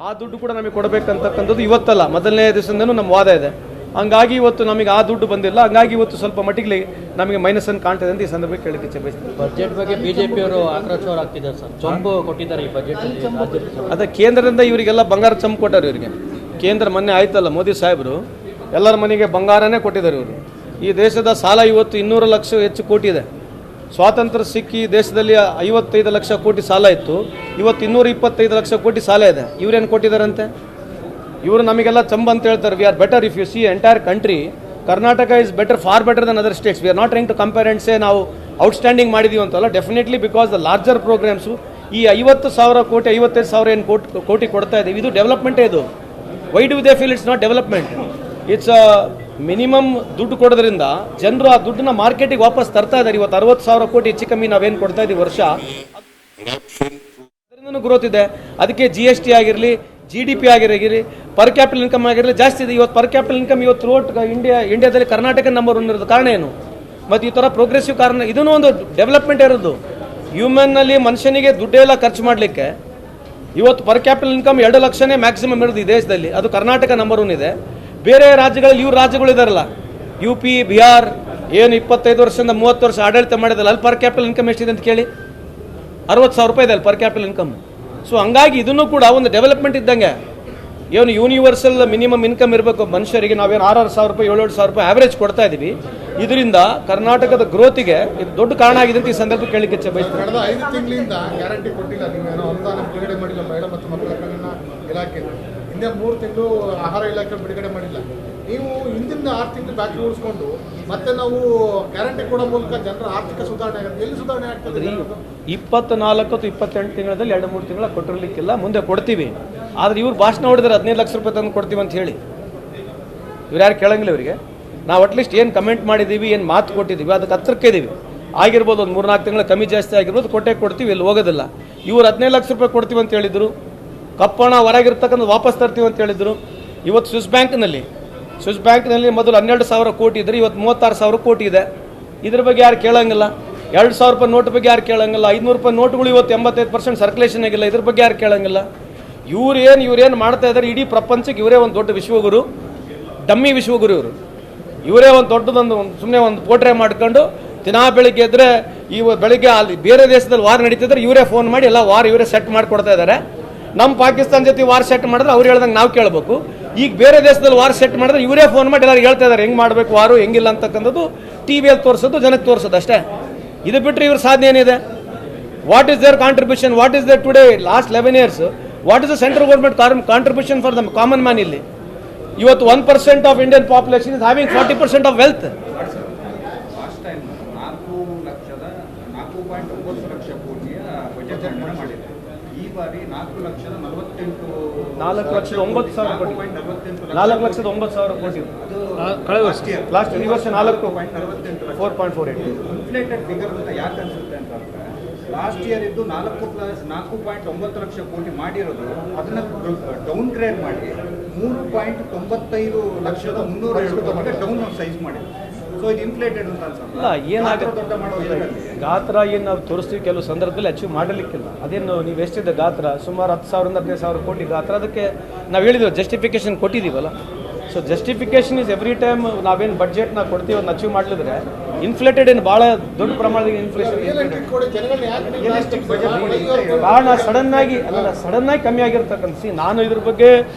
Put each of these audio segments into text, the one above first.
ಆ ದುಡ್ಡು ಕೂಡ ನಮಗೆ ಕೊಡಬೇಕಂತಕ್ಕಂಥದ್ದು ಇವತ್ತಲ್ಲ, ಮೊದಲನೇ ದಿವಸದಿಂದನೂ ನಮ್ಮ ವಾದ ಇದೆ. ಹಂಗಾಗಿ ಇವತ್ತು ನಮಗೆ ಆ ದುಡ್ಡು ಬಂದಿಲ್ಲ. ಹಂಗಾಗಿ ಇವತ್ತು ಸ್ವಲ್ಪ ಮಟ್ಟಿಗೆ ನಮಗೆ ಮೈನಸ್ ಅನ್ನು ಕಾಣ್ತದೆ ಅಂತ ಈ ಸಂದರ್ಭಕ್ಕೆ ಹೇಳಕ್ಕೆ ಇಚ್ಛೆ ಬಯಸ್ತೀನಿ. ಬಜೆಟ್ ಬಗ್ಗೆ ಬಿಜೆಪಿಯವರು ಆಕ್ರೋಶವರಾಗ್ತಿದ್ದಾರೆ ಸರ್. ಚಂಪು ಕೊಟ್ಟಿದ್ದಾರೆ ಈ ಬಜೆಟ್. ಅದೇ ಕೇಂದ್ರದಿಂದ ಇವರಿಗೆಲ್ಲ ಬಂಗಾರ ಚಂಪು ಕೊಟ್ಟಾರೆ. ಇವರಿಗೆ ಕೇಂದ್ರ ಮೊನ್ನೆ ಆಯ್ತಲ್ಲ, ಮೋದಿ ಸಾಹೇಬರು ಎಲ್ಲರ ಮನೆಗೆ ಬಂಗಾರನೇ ಕೊಟ್ಟಿದ್ದಾರೆ. ಇವರು ಈ ದೇಶದ ಸಾಲ ಇವತ್ತು 200 ಲಕ್ಷ ಹೆಚ್ಚು ಕೋಟಿ ಇದೆ. ಸ್ವಾತಂತ್ರ್ಯ ಸಿಕ್ಕಿ ದೇಶದಲ್ಲಿ 55 ಲಕ್ಷ ಕೋಟಿ ಸಾಲ ಇತ್ತು. ಇವತ್ತು 225 ಲಕ್ಷ ಕೋಟಿ ಸಾಲ ಇದೆ. ಇವರೇನು ಕೊಟ್ಟಿದ್ದಾರಂತೆ? ಇವರು ನಮಗೆಲ್ಲ ಚಂಬ ಅಂತ ಹೇಳ್ತಾರೆ. We are better if you see entire country. Karnataka is better, far better than other states. We are not trying to compare and say ನಾವು ಔಟ್ಸ್ಟ್ಯಾಂಡಿಂಗ್ ಮಾಡಿದೀವಿ ಅಂತಲ್ಲ. Definitely because the larger programmes ಈ 50,000 ಕೋಟಿ 55,000 ಏನು ಕೋಟಿ ಕೊಡ್ತಾ ಇದ್ದೀವಿ, ಇದು ಡೆವಲಪ್ಮೆಂಟೇ. ಇದು why do they feel it's not development? It's minimum ದುಡ್ಡು ಕೊಡೋದ್ರಿಂದ ಜನರು ಆ ದುಡ್ಡನ್ನ ಮಾರ್ಕೆಟಿಗೆ ವಾಪಸ್ ತರ್ತಾ ಇದ್ದಾರೆ. ಇವತ್ತು 60,000 ಕೋಟಿ ಹೆಚ್ಚು ಕಮ್ಮಿ ನಾವೇನು ಕೊಡ್ತಾ ಇದ್ದೀವಿ ವರ್ಷ, ಅದರಿಂದನೂ ಗ್ರೋತ್ ಇದೆ. ಅದಕ್ಕೆ GST ಆಗಿರಲಿ, GDP ಆಗಿರಲಿ, ಪರ್ ಕ್ಯಾಪಿಟಲ್ ಇನ್ಕಮ್ ಆಗಿರಲಿ ಜಾಸ್ತಿ ಇದೆ. ಇವತ್ತು ಪರ್ ಕ್ಯಾಪಿಟಲ್ ಇನ್ಕಮ್ ಇವತ್ತು ಥ್ರೂಔಟ್ ಇಂಡಿಯಾದಲ್ಲಿ ಕರ್ನಾಟಕ ನಂಬರ್ 1 ಇರೋದು ಕಾರಣ ಏನು? ಮತ್ತು ಈ ಥರ ಪ್ರೋಗ್ರೆಸಿವ್ ಕಾರಣ, ಇದನ್ನೂ ಒಂದು ಡೆವಲಪ್ಮೆಂಟ್ ಇರೋದು. ಹ್ಯೂಮನ್ನಲ್ಲಿ ಮನುಷ್ಯನಿಗೆ ದುಡ್ಡೆಲ್ಲ ಖರ್ಚು ಮಾಡಲಿಕ್ಕೆ ಇವತ್ತು ಪರ್ ಕ್ಯಾಪಿಟಲ್ ಇನ್ಕಮ್ 2 ಲಕ್ಷನೇ ಮ್ಯಾಕ್ಸಿಮಮ್ ಇರೋದು ಈ ದೇಶದಲ್ಲಿ. ಅದು ಕರ್ನಾಟಕ ನಂಬರ್ 1 ಇದೆ. ಬೇರೆ ರಾಜ್ಯಗಳಲ್ಲಿ ಇವ್ರು ರಾಜ್ಯಗಳು ಇದಾರಲ್ಲ, UP, ಬಿಹಾರ್, ಏನು 25 ವರ್ಷದಿಂದ 30 ವರ್ಷ ಆಡಳಿತ ಮಾಡಿದಲ್ಲ, ಅಲ್ಲಿ ಪರ್ ಕ್ಯಾಪಿಟಲ್ ಇನ್ಕಮ್ ಎಷ್ಟಿದೆ ಅಂತ ಕೇಳಿ, 60,000 ರೂಪಾಯಿ ಇದೆ ಅಲ್ಲಿ ಪರ್ ಕ್ಯಾಪಿಟಲ್ ಇನ್ಕಮ್. ಸೊ ಹಂಗಾಗಿ ಇದನ್ನು ಕೂಡ ಒಂದು ಡೆವಲಪ್ಮೆಂಟ್ ಇದ್ದಂಗೆ. ಏನು ಯೂನಿವರ್ಸಲ್ ಮಿನಿಮಮ್ ಇನ್ಕಮ್ ಇರಬೇಕು ಮನುಷ್ಯರಿಗೆ. ನಾವೇನು 6,000 ರೂಪಾಯಿ 7,000 ರೂಪಾಯಿ ಆವರೇಜ್ ಕೊಡ್ತಾ ಇದ್ದೀವಿ. ಇದರಿಂದ ಕರ್ನಾಟಕದ ಗ್ರೋತಿಗೆ ಇದು ದೊಡ್ಡ ಕಾರಣ ಆಗಿದೆ ಅಂತ ಈ ಸಂದರ್ಭ ಕೇಳಲಿಕ್ಕೆ ಇಚ್ಛೆ ಬಯಸ್ತೀನಿ. ಕಳೆದ 5 ತಿಂಗಳಿಂದ ಗ್ಯಾರಂಟಿ ಕೊಟ್ಟಿಲ್ಲ, ನೀವೇನೋ ಅನುದಾನ ಬಿಡುಗಡೆ ಮಾಡಿಲ್ಲ. ಮಹಿಳಾ ಮತ್ತು ಮಕ್ಕಳ ಕಲ್ಯಾಣ ಇಲಾಖೆ ಹಿಂದೆ 3 ತಿಂಗಳು ಆಹಾರ ಇಲಾಖೆ ಬಿಡುಗಡೆ ಮಾಡಿಲ್ಲ. ನೀವು ಹಿಂದಿನ 6 ತಿಂಗಳು ಬಾಕಿ ಉಳಿಸ್ಕೊಂಡು ಮತ್ತೆ ನಾವು ಗ್ಯಾರಂಟಿ ಕೊಡೋ ಮೂಲಕ ಜನರ ಆರ್ಥಿಕ ಸುಧಾರಣೆ ಆಗುತ್ತೆ. ಎಲ್ಲಿ ಸುಧಾರಣೆ ಆಗ್ತದೆ? 24-28 ತಿಂಗಳಲ್ಲಿ 2-3 ತಿಂಗಳ ಕೊಟ್ಟಿರಲಿಕ್ಕಿಲ್ಲ, ಮುಂದೆ ಕೊಡ್ತೀವಿ. ಆದರೆ ಇವ್ರು ಭಾಷಣ ಹೊಡೆದ್ರೆ 15 ಲಕ್ಷ ರೂಪಾಯಿ ತಂದು ಕೊಡ್ತೀವಿ ಅಂತ ಹೇಳಿ ಇವ್ರು ಯಾರು ಕೇಳಂಗಿಲ್ಲ. ಇವರಿಗೆ ನಾವು ಅಟ್ಲೀಸ್ಟ್ ಏನು ಕಮೆಂಟ್ ಮಾಡಿದ್ದೀವಿ, ಏನು ಮಾತು ಕೊಟ್ಟಿದ್ದೀವಿ, ಅದಕ್ಕೆ ಹತ್ರಕ್ಕೆ ಇದ್ದೀವಿ. ಆಗಿರ್ಬೋದು ಒಂದು 3-4 ತಿಂಗಳ ಕಮ್ಮಿ ಜಾಸ್ತಿ ಆಗಿರ್ಬೋದು, ಕೊಡ್ತೀವಿ, ಇಲ್ಲಿ ಹೋಗೋದಿಲ್ಲ. ಇವ್ರು 15 ಲಕ್ಷ ರೂಪಾಯಿ ಕೊಡ್ತೀವಿ ಅಂತ ಹೇಳಿದ್ರು. ಕಪ್ಪಣ ಹೊರಗಿರ್ತಕ್ಕಂಥ ವಾಪಸ್ ತರ್ತೀವಿ ಅಂತ ಹೇಳಿದ್ರು. ಇವತ್ತು ಸ್ವಿಸ್ ಬ್ಯಾಂಕ್ನಲ್ಲಿ ಮೊದಲು 12,000 ಕೋಟಿ ಇದ್ರೆ ಇವತ್ತು 36,000 ಕೋಟಿ ಇದೆ. ಇದ್ರ ಬಗ್ಗೆ ಯಾರು ಕೇಳಂಗಿಲ್ಲ. 2,000 ರೂಪಾಯಿ ನೋಟ್ ಬಗ್ಗೆ ಯಾರು ಕೇಳಂಗಿಲ್ಲ. 500 ರೂಪಾಯಿ ನೋಟ್ಗಳು ಇವತ್ತು 85% ಸರ್ಕ್ಯುಲೇಷನ್ ಆಗಿಲ್ಲ. ಇದ್ರ ಬಗ್ಗೆ ಯಾರು ಕೇಳಂಗಿಲ್ಲ. ಇವ್ರೇನು ಮಾಡ್ತಾ ಇದ್ದಾರೆ, ಇಡೀ ಪ್ರಪಂಚಕ್ಕೆ ಇವರೇ ಒಂದು ದೊಡ್ಡ ವಿಶ್ವಗುರು, ಡಮ್ಮಿ ವಿಶ್ವಗುರು ಇವರು. ಇವರೇ ಒಂದು ದೊಡ್ಡದೊಂದು ಸುಮ್ಮನೆ ಒಂದು ಪೋಟ್ರೆ ಮಾಡ್ಕೊಂಡು ದಿನಾ ಬೆಳಿಗ್ಗೆ ಎದ್ರೆ ಬೆಳಿಗ್ಗೆ ಅಲ್ಲಿ ಬೇರೆ ದೇಶದಲ್ಲಿ ವಾರ್ ನಡೀತಿದ್ರೆ ಇವರೇ ಫೋನ್ ಮಾಡಿ ಎಲ್ಲ ವಾರ್ ಇವರೇ ಸೆಟ್ ಮಾಡಿಕೊಡ್ತಾ ಇದ್ದಾರೆ. ನಮ್ಮ ಪಾಕಿಸ್ತಾನ ಜೊತೆ ವಾರ್ ಸೆಟ್ ಮಾಡಿದ್ರೆ ಅವ್ರು ಹೇಳ್ದಂಗೆ ನಾವು ಕೇಳಬೇಕು. ಈಗ ಬೇರೆ ದೇಶದಲ್ಲಿ ವಾರ್ ಸೆಟ್ ಮಾಡಿದ್ರೆ ಇವರೇ ಫೋನ್ ಮಾಡಿ ಎಲ್ಲರೂ ಹೇಳ್ತಾ ಇದ್ದಾರೆ ಹೆಂಗೆ ಮಾಡಬೇಕು ವಾರು, ಹೆಂಗಿಲ್ಲ ಅಂತಕ್ಕಂಥದ್ದು ಟಿವಿಯಲ್ಲಿ ತೋರಿಸೋದು, ಜನಕ್ಕೆ ತೋರಿಸೋದು ಅಷ್ಟೇ. ಇದು ಬಿಟ್ಟರೆ ಇವ್ರ ಸಾಧನೆ ಏನಿದೆ? What is their contribution? What is their today last 11 years? What is the central government contribution for the common man? ಇಲ್ಲಿ ಇವತ್ತು 1% of Indian population is having 40% of wealth. Last time 4,9 lakh ಕೋಟಿಯ ಬಜೆಟ್ ಮಾಡಿದೆ. ಈ ಬಾರಿ 4,09,000 ಕೋಟಿ, 4,09,000 ಕೋಟಿ ಕಳೆದ ವರ್ಷ. ಲಾಸ್ಟ್ ಈ ವರ್ಷ 4.48 ಇನ್ಫ್ಲೇಟೆಡ್ ಫಿಗರ್ ಅಂತ ಯಾಕೆ ಅನ್ಸುತ್ತೆ ಅಂತಂದ್ರೆ, ಲಾಸ್ಟ್ ಇಯರ್ ಇದ್ದು 4.9 ಲಕ್ಷ ಕೋಟಿ ಮಾಡಿರೋದು ಅದನ್ನ ಡೌನ್ ಗ್ರೇಡ್ ಮಾಡಿ 3.95 ಲಕ್ಷದ 350 ಡೌನ್ ಸೈಜ್ ಮಾಡಿದ್ರು. ಸೊ ಇದು ಇನ್ಫ್ಲೇಟೆಡ್ ಅಂತ ಅನ್ಸುತ್ತೆ. ಏನಾಗುತ್ತೆ ಗಾತ್ರ ಏನು ನಾವು ತೋರಿಸ್ತೀವಿ, ಕೆಲವು ಸಂದರ್ಭದಲ್ಲಿ ಅಚೀವ್ ಮಾಡಲಿಕ್ಕಿಲ್ಲ. ಅದೇನು ನೀವು ಎಷ್ಟಿದೆ ಗಾತ್ರ? ಸುಮಾರು 10,000-15,000 ಕೋಟಿ ಗಾತ್ರ. ಅದಕ್ಕೆ ನಾವು ಹೇಳಿದ್ವಿ, ಜಸ್ಟಿಫಿಕೇಶನ್ ಕೊಟ್ಟಿದ್ದೀವಲ್ಲ. So justification is every time ನಾವೇನು ಬಡ್ಜೆಟ್ನ ಕೊಡ್ತೀವಿ ಅದನ್ನ ಅಚೀವ್ ಮಾಡಲಿದ್ರೆ ಇನ್ಫ್ಲೇಟೆಡ್ ಏನು ಭಾಳ ದೊಡ್ಡ ಪ್ರಮಾಣದಲ್ಲಿ ಇನ್ಫ್ಲೇಷನ್ ಕಾರಣ ಸಡನ್ನಾಗಿ ಕಮ್ಮಿ ಆಗಿರ್ತಕ್ಕಂಥ. ನಾನು ಇದ್ರ ಬಗ್ಗೆ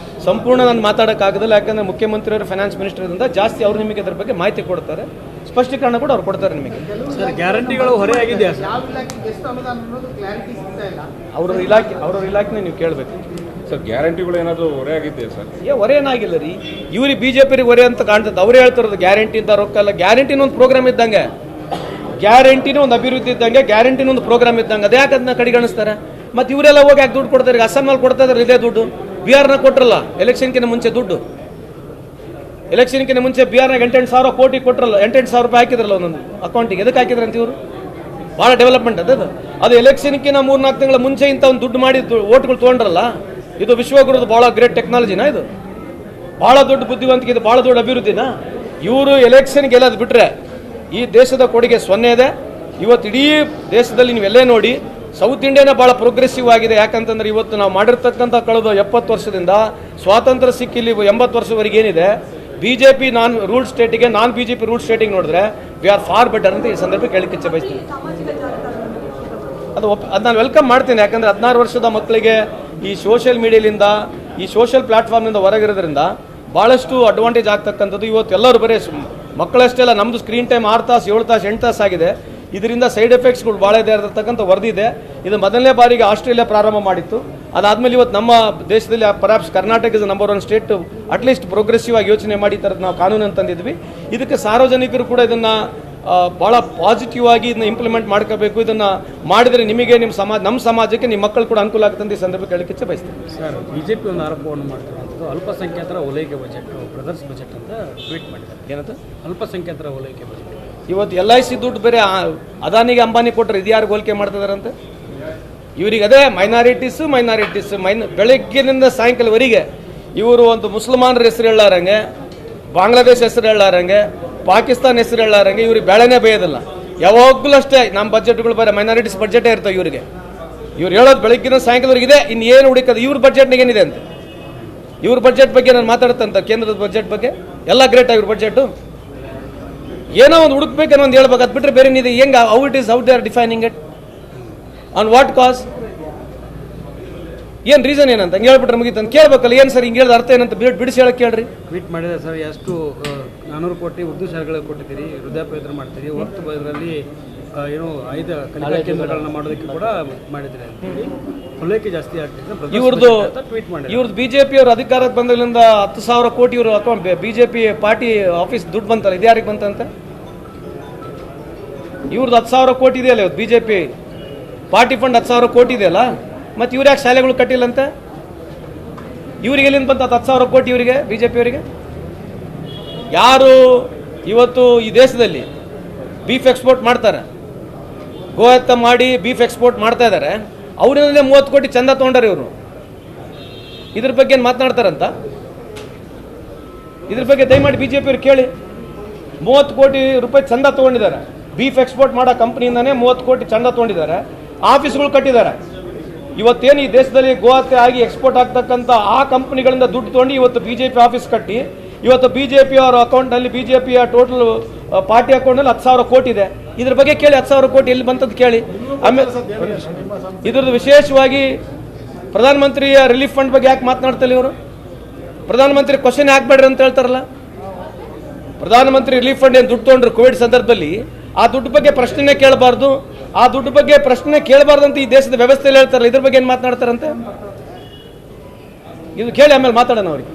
ಸಂಪೂರ್ಣ ನಾನು ಮಾತಾಡೋಕ್ಕಾಗೋದಿಲ್ಲ. ಯಾಕಂದರೆ ಮುಖ್ಯಮಂತ್ರಿಯವರು ಫೈನಾನ್ಸ್ ಮಿನಿಸ್ಟರ್ದಿಂದ ಜಾಸ್ತಿ ಅವರು ನಿಮಗೆ ಅದ್ರ ಬಗ್ಗೆ ಮಾಹಿತಿ ಕೊಡ್ತಾರೆ, ಸ್ಪಷ್ಟೀಕರಣ ಕೂಡ ಅವ್ರು ಕೊಡ್ತಾರೆ ನಿಮಗೆ. ಸರ್, ಗ್ಯಾರಂಟಿಗಳು ಹೊರೆ ಆಗಿದೆಯಾ? ಅವ್ರ ಇಲಾಖೆನ ನೀವು ಕೇಳಬೇಕು ಸರ್. ಗ್ಯಾರಂಟಿಗಳು ಏನಾದರೂ ಹೊರೆ ಆಗಿದೆಯಾ ಸರ್? ಹೊರೆ ಏನಾಗಿಲ್ಲ ರೀ. ಇವ್ರಿಗೆ BJP ಹೊರೆ ಅಂತ ಕಾಣ್ತದೆ. ಅವರೇ ಹೇಳ್ತಿರೋದು ಗ್ಯಾರಂಟಿ ಅಂತ ರೊಕ್ಕ ಅಲ್ಲ. ಗ್ಯಾರಂಟಿನ ಒಂದು ಪ್ರೋಗ್ರಾಮ್ ಇದ್ದಂಗೆ, ಗ್ಯಾರಂಟಿನ ಒಂದು ಅಭಿವೃದ್ಧಿ ಇದ್ದಂಗೆ, ಗ್ಯಾರಂಟಿನ ಒಂದು ಪ್ರೋಗ್ರಾಮ್ ಇದ್ದಂಗೆ. ಅದೇ ಯಾಕೆ ಅದನ್ನ ಕಡೆಗಣಿಸ್ತಾರೆ? ಮತ್ತು ಇವರೆಲ್ಲ ಹೋಗಿ ಯಾಕೆ ದುಡ್ಡು ಕೊಡ್ತಾರೆ? ಅಸ್ಸಾಂನಲ್ಲಿ ಕೊಡ್ತಾ ಇದ್ದಾರೆ ಇದೇ ದುಡ್ಡು. ಬಿಹಾರ್ನ ಕೊಟ್ರಲ್ಲ ಎಲೆಕ್ಷನ್ಕಿಂತ ಮುಂಚೆ ದುಡ್ಡು. ಎಲೆಕ್ಷನ್ಕಿಂತ ಮುಂಚೆ ಬಿಹಾರ್ನಾಗ 8,000 ಕೋಟಿ ಕೊಟ್ರಲ್ಲ, 8,000 ರೂಪಾಯಿ ಹಾಕಿದ್ರಲ್ಲ ಒಂದೊಂದು ಅಕೌಂಟಿಗೆ. ಎದಕ್ಕೆ ಹಾಕಿದ್ರೆ ಅಂತ ಇವರು? ಭಾಳ ಡೆವಲಪ್ಮೆಂಟ್ ಅದು ಎಲೆಕ್ಷನ್ಕಿಂತ 3-4 ತಿಂಗಳ ಮುಂಚೆ ಇಂಥ ಒಂದು ದುಡ್ಡು ಮಾಡಿ ಓಟ್ಗಳು ತೊಗೊಂಡ್ರಲ್ಲ. ಇದು ವಿಶ್ವಗುರುದು ಭಾಳ ಗ್ರೇಟ್ ಟೆಕ್ನಾಲಜಿನ? ಇದು ಭಾಳ ದೊಡ್ಡ ಬುದ್ಧಿವಂತಿಕೆ, ಇದು ಭಾಳ ದೊಡ್ಡ ಅಭಿವೃದ್ಧಿನ? ಇವರು ಎಲೆಕ್ಷನ್ಗೆ ಗೆಲ್ಲೋದು ಬಿಟ್ಟರೆ ಈ ದೇಶದ ಕೊಡುಗೆ 0 ಇದೆ. ಇವತ್ತು ಇಡೀ ದೇಶದಲ್ಲಿ ನೀವೆಲ್ಲೇ ನೋಡಿ ಸೌತ್ ಇಂಡಿಯಾನೇ ಭಾಳ ಪ್ರೋಗ್ರೆಸಿವ್ ಆಗಿದೆ. ಯಾಕಂತಂದ್ರೆ ಇವತ್ತು ನಾವು ಮಾಡಿರ್ತಕ್ಕಂಥ ಕಳೆದ 70 ವರ್ಷದಿಂದ ಸ್ವಾತಂತ್ರ್ಯ ಸಿಕ್ಕಿಲ್ಲಿ 80 ವರ್ಷವರೆಗೆ ಏನಿದೆ, BJP ನಾನ್ ರೂಲ್ ಸ್ಟೇಟಿಗೆ ನಾನ್ BJP ರೂಲ್ ಸ್ಟೇಟಿಗೆ ನೋಡಿದ್ರೆ ವಿ ಆರ್ ಫಾರ್ ಬೆಟರ್ ಅಂತ ಈ ಸಂದರ್ಭಕ್ಕೆ ಹೇಳಿಕ್ಕೆ ಇಚ್ಛೆ ಬಯಸ್ತೀನಿ. ಅದು ನಾನು ವೆಲ್ಕಮ್ ಮಾಡ್ತೀನಿ. ಯಾಕಂದರೆ 16 ವರ್ಷದ ಮಕ್ಕಳಿಗೆ ಈ ಸೋಷಿಯಲ್ ಮೀಡಿಯಾಲಿಂದ ಈ ಸೋಷಿಯಲ್ ಪ್ಲಾಟ್ಫಾರ್ಮ್ನಿಂದ ಹೊರಗಿರೋದ್ರಿಂದ ಭಾಳಷ್ಟು ಅಡ್ವಾಂಟೇಜ್ ಆಗ್ತಕ್ಕಂಥದ್ದು. ಇವತ್ತು ಎಲ್ಲರೂ ಬರೀ ಮಕ್ಕಳಷ್ಟೇ ಅಲ್ಲ, ನಮ್ಮದು ಸ್ಕ್ರೀನ್ ಟೈಮ್ 6 ತಾಸು 7 ತಾಸು 8 ತಾಸು ಆಗಿದೆ. ಇದರಿಂದ ಸೈಡ್ ಎಫೆಕ್ಟ್ಸ್ಗಳು ಭಾಳ ಇದೆ ಇರತಕ್ಕಂಥ ವರದಿ ಇದೆ. ಇದು ಮೊದಲನೇ ಬಾರಿಗೆ ಆಸ್ಟ್ರೇಲಿಯಾ ಪ್ರಾರಂಭ ಮಾಡಿತ್ತು. ಅದಾದಮೇಲೆ ಇವತ್ತು ನಮ್ಮ ದೇಶದಲ್ಲಿ perhaps Karnataka is number 1 state at least progressive ಆಗಿ ಯೋಚನೆ ಮಾಡಿ ಈ ಥರದ್ದು ನಾವು ಕಾನೂನನ್ನು ತಂದಿದ್ವಿ. ಇದಕ್ಕೆ ಸಾರ್ವಜನಿಕರು ಕೂಡ ಇದನ್ನು ಭಾಳ ಪಾಸಿಟಿವ್ ಆಗಿ ಇದನ್ನ ಇಂಪ್ಲಿಮೆಂಟ್ ಮಾಡ್ಕೋಬೇಕು. ಇದನ್ನು ಮಾಡಿದರೆ ನಿಮಗೆ ನಮ್ಮ ಸಮಾಜಕ್ಕೆ ನಿಮ್ಮ ಮಕ್ಕಳು ಕೂಡ ಅನುಕೂಲ ಆಗುತ್ತೆ ಅಂತ ಈ ಸಂದರ್ಭಕ್ಕೆ ಹೇಳಕ್ಕೆ ಇಚ್ಛೆ ಬಯಸ್ತೀನಿ. ಸರ್, BJP ಒಂದು ಆರೋಪವನ್ನು ಮಾಡ್ತಿರುವಂಥದ್ದು ಅಲ್ಪಸಂಖ್ಯಾತರ ಓಲೈಕೆ ಬಜೆಟ್, ಬ್ರದರ್ಸ್ ಬಜೆಟ್ ಅಂತ ಟ್ವೀಟ್ ಮಾಡಿದ್ದಾರೆ. ಏನಂತ ಅಲ್ಪಸಂಖ್ಯಾತರ ಓಲೈಕೆ ಬಜೆಟ್ ಇವತ್ತು LIC ದುಡ್ಡು ಬೇರೆ ಅದಾನಿಗೆ ಅಂಬಾನಿ ಕೊಟ್ಟರೆ ಇದು ಯಾರು ಹೋಲಿಕೆ ಮಾಡ್ತಿದಾರಂತೆ? ಇವರಿಗೆ ಅದೇ ಮೈನಾರಿಟೀಸು ಬೆಳಗ್ಗಿನಿಂದ ಸಾಯಂಕಾಲವರೆಗೆ ಇವರು ಒಂದು ಮುಸಲ್ಮಾನರ ಹೆಸರು ಹೇಳಾರಂಗೆ, ಬಾಂಗ್ಲಾದೇಶ ಹೆಸರು ಹೇಳಾರಂಗೆ, ಪಾಕಿಸ್ತಾನ ಹೆಸರು ಹೇಳಾರಂಗೆ ಇವ್ರಿಗೆ ಬೆಳೆನೇ ಬೇಯೋದಿಲ್ಲ. ಯಾವಾಗಲೂ ಅಷ್ಟೇ ನಮ್ಮ ಬಜೆಟ್ಗಳು ಬರೀ ಮೈನಾರಿಟೀಸ್ ಬಜೆಟೇ ಇರ್ತವೆ ಇವರಿಗೆ. ಇವ್ರು ಹೇಳೋದು ಬೆಳಗ್ಗಿನ ಸಾಯಂಕಾಲವರೆಗೆ ಇದೆ, ಇನ್ನು ಏನು ಹುಡುಕೋದು ಇವ್ರ ಬಜೆಟ್ನಾಗ ಏನಿದೆ ಅಂತ. ಇವ್ರ ಬಜೆಟ್ ಬಗ್ಗೆ ನಾನು ಮಾತಾಡ್ತಂತ ಕೇಂದ್ರದ ಬಜೆಟ್ ಬಗ್ಗೆ ಎಲ್ಲ ಗ್ರೇಟ್ ಇವ್ರ ಬಜೆಟು. ಏನೋ ಒಂದು ಹುಡುಕ್ಬೇಕನ್ನೋ ಒಂದು ಹೇಳ್ಬೇಕು, ಅದು ಬಿಟ್ಟರೆ ಬೇರೆ ಇದೆ. ಹೆಂಗೆ how it is out they are defining it on what cause, ಏನು ರೀಸನ್ ಏನಂತ ಹಂಗೆ ಹೇಳ್ಬಿಟ್ರೆ ಮುಗಿತಂತ ಕೇಳ್ಬೇಕಲ್ಲ. ಏನು ಸರ್ ಹಿಂಗೆ ಹೇಳಿದ ಅರ್ಥ ಏನಂತ ಬಿಡಿಸಿ ಹೇಳಕ್ಕೆ ಕೇಳ್ರಿ. ಟ್ವೀಟ್ ಮಾಡಿದೆ ಸರ್, ಎಷ್ಟು 400 ಕೋಟಿ ಉರ್ದು ಶಾಲೆಗಳಿಗೆ ಕೊಟ್ಟಿದ್ದೀರಿ, ವೃದ್ಧಾಪ್ಯ ವೇತನ ಮಾಡ್ತೀರಿ, ಹೊತ್ತು ಇದರಲ್ಲಿ ಏನು 5 ಕಲಿಕಾ ಕೇಂದ್ರಗಳನ್ನ ಮಾಡೋದಕ್ಕೆ ಕೂಡ ಮಾಡಿದ್ರೆ ಅಂತೇಳಿ ಹೊಲಿಕೆ ಜಾಸ್ತಿ ಆಗ್ತಿದೆ. ಇವ್ರದ್ದು ಟ್ವೀಟ್ ಮಾಡಿ ಇವ್ರದ್ದು BJP ಅವರು ಅಧಿಕಾರಕ್ಕೆ ಬಂದಾಗಲಿಂದ 10,000 ಕೋಟಿ ಇವರು ಅಕೌಂಟ್ BJP ಪಾರ್ಟಿ ಆಫೀಸ್ ದುಡ್ಡು ಬಂತಲ್ಲ, ಇದು ಯಾರಿಗೆ ಬಂತಂತೆ? ಇವ್ರದ್ದು 10,000 ಕೋಟಿ ಇದೆಯಲ್ಲ ಇವತ್ತು BJP ಪಾರ್ಟಿ ಫಂಡ್ 10,000 ಕೋಟಿ ಇದೆಯಲ್ಲ, ಮತ್ತು ಇವ್ರು ಯಾಕೆ ಶಾಲೆಗಳು ಕಟ್ಟಿಲ್ಲಂತೆ? ಇವ್ರಿಗೆ ಎಲ್ಲಿಂದ ಬಂತ 10,000 ಕೋಟಿ ಇವರಿಗೆ BJP ಅವರಿಗೆ? ಯಾರು ಇವತ್ತು ಈ ದೇಶದಲ್ಲಿ ಬೀಫ್ ಎಕ್ಸ್ಪೋರ್ಟ್ ಮಾಡ್ತಾರೆ, ಗೋಹತ್ಯೆ ಮಾಡಿ ಬೀಫ್ ಎಕ್ಸ್ಪೋರ್ಟ್ ಮಾಡ್ತಾ ಇದ್ದಾರೆ, ಅವರಿಂದಲೇ 30 ಕೋಟಿ ಚಂದ ತೊಗೊಂಡಾರೆ ಇವರು. ಇದ್ರ ಬಗ್ಗೆ ಏನು ಮಾತನಾಡ್ತಾರಂತ? ಇದ್ರ ಬಗ್ಗೆ ದಯಮಾಡಿ BJP ಅವ್ರು ಕೇಳಿ. 30 ಕೋಟಿ ರೂಪಾಯಿ ಚಂದ ತೊಗೊಂಡಿದ್ದಾರೆ, ಬೀಫ್ ಎಕ್ಸ್ಪೋರ್ಟ್ ಮಾಡೋ ಕಂಪ್ನಿಯಿಂದನೇ 30 ಕೋಟಿ ಚಂದ ತೊಗೊಂಡಿದ್ದಾರೆ, ಆಫೀಸ್ಗಳು ಕಟ್ಟಿದ್ದಾರೆ. ಇವತ್ತೇನು ಈ ದೇಶದಲ್ಲಿ ಗೋಹತ್ಯೆ ಆಗಿ ಎಕ್ಸ್ಪೋರ್ಟ್ ಆಗ್ತಕ್ಕಂಥ ಆ ಕಂಪ್ನಿಗಳಿಂದ ದುಡ್ಡು ತೊಗೊಂಡು ಇವತ್ತು BJP ಆಫೀಸ್ ಕಟ್ಟಿ ಇವತ್ತು BJP ಅವರ ಅಕೌಂಟ್ನಲ್ಲಿ BJPಯ ಟೋಟಲ್ ಪಾರ್ಟಿ ಅಕೌಂಟ್ನಲ್ಲಿ 10,000 ಕೋಟಿ ಇದೆ. ಇದ್ರ ಬಗ್ಗೆ ಕೇಳಿ, 10,000 ಕೋಟಿ ಎಲ್ಲಿ ಬಂತದ್ದು ಕೇಳಿ. ಆಮೇಲೆ ಇದ್ರದ್ದು ವಿಶೇಷವಾಗಿ ಪ್ರಧಾನಮಂತ್ರಿಯ ರಿಲೀಫ್ ಫಂಡ್ ಬಗ್ಗೆ ಯಾಕೆ ಮಾತನಾಡ್ತಿಲ್ಲ ಇವರು? ಪ್ರಧಾನಮಂತ್ರಿ ಕ್ವಶನ್ ಹಾಕ್ಬೇಡ್ರಿ ಅಂತ ಹೇಳ್ತಾರಲ್ಲ. ಪ್ರಧಾನಮಂತ್ರಿ ರಿಲೀಫ್ ಫಂಡ್ ಏನು ದುಡ್ಡು ತೊಗೊಂಡ್ರು ಕೋವಿಡ್ ಸಂದರ್ಭದಲ್ಲಿ, ಆ ದುಡ್ಡು ಬಗ್ಗೆ ಪ್ರಶ್ನೆ ಕೇಳಬಾರ್ದು, ಆ ದುಡ್ಡು ಬಗ್ಗೆ ಪ್ರಶ್ನೆ ಕೇಳಬಾರ್ದಂತ ಈ ದೇಶದ ವ್ಯವಸ್ಥೆಯಲ್ಲಿ ಹೇಳ್ತಾರಲ್ಲ, ಇದ್ರ ಬಗ್ಗೆ ಏನು ಮಾತನಾಡ್ತಾರಂತೆ? ಇದು ಕೇಳಿ ಆಮೇಲೆ ಮಾತಾಡೋಣ ಅವ್ರಿಗೆ.